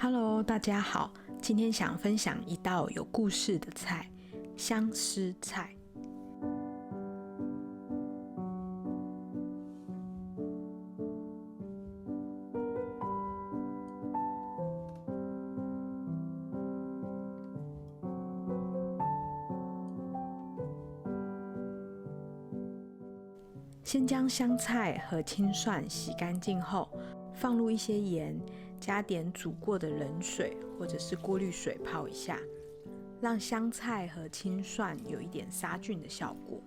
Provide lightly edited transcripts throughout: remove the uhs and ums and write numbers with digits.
Hello， 大家好，今天想分享一道有故事的菜——香湿菜。先将香菜和青蒜洗干净后，放入一些盐，加点煮过的冷水或者是过滤水泡一下，让香菜和青蒜有一点杀菌的效果。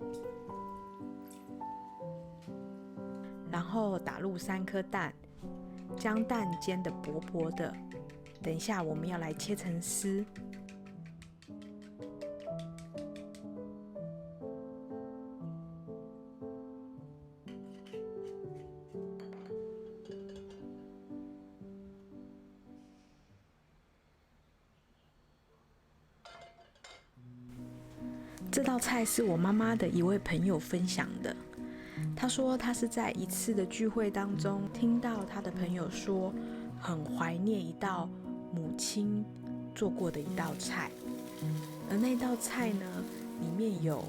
然后打入3颗蛋，将蛋煎得薄薄的。等一下我们要来切成丝。这道菜是我妈妈的一位朋友分享的。她说她是在一次的聚会当中听到她的朋友说，很怀念一道母亲做过的一道菜。而那道菜呢，里面有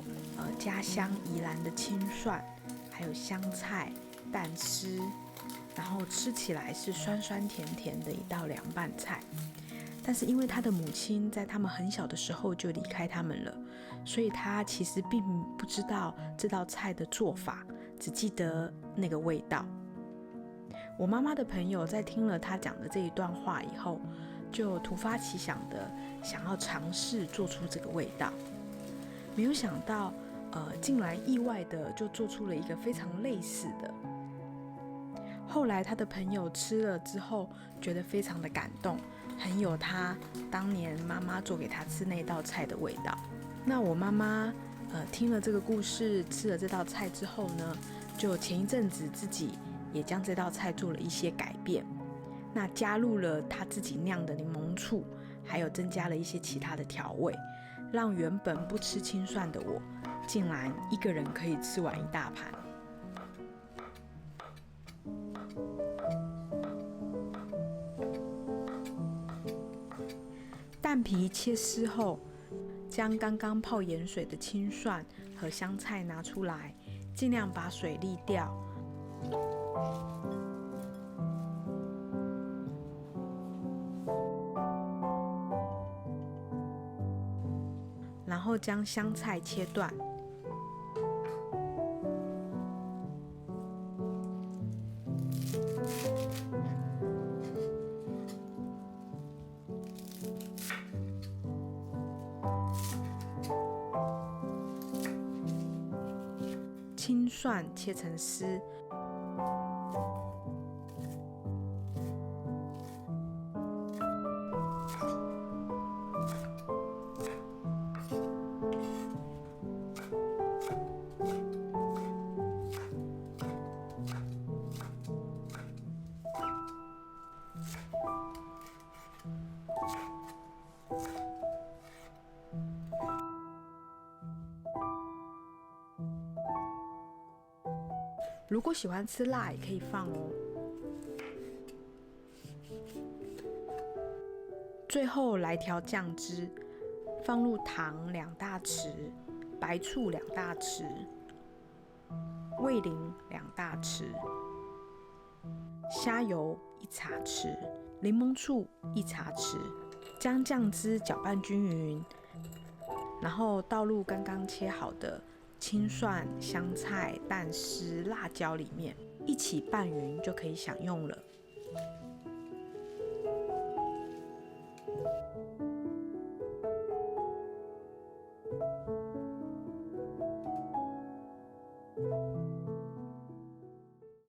家乡宜兰的青蒜，还有香菜、蛋丝，然后吃起来是酸酸甜甜的一道凉拌菜。但是因为他的母亲在他们很小的时候就离开他们了，所以他其实并不知道这道菜的做法，只记得那个味道。我妈妈的朋友在听了他讲的这一段话以后，就突发奇想的想要尝试做出这个味道，没有想到竟然意外的就做出了一个非常类似的。后来他的朋友吃了之后觉得非常的感动，很有他当年妈妈做给他吃那道菜的味道。那我妈妈听了这个故事，吃了这道菜之后呢，就前一阵子自己也将这道菜做了一些改变，那加入了她自己酿的柠檬醋，还有增加了一些其他的调味，让原本不吃青蒜的我竟然一个人可以吃完一大盘。蛋皮切丝后，将刚刚泡盐水的青蒜和香菜拿出来，尽量把水沥掉。然后将香菜切断。青蒜切成丝，如果喜欢吃辣也可以放哦。最后来调酱汁，放入糖2大匙，白醋2大匙，味淋2大匙，虾油1茶匙，柠檬醋1茶匙，将酱汁搅拌均匀，然后倒入刚刚切好的青蒜、香菜、蛋丝、辣椒里面，一起拌匀就可以享用了。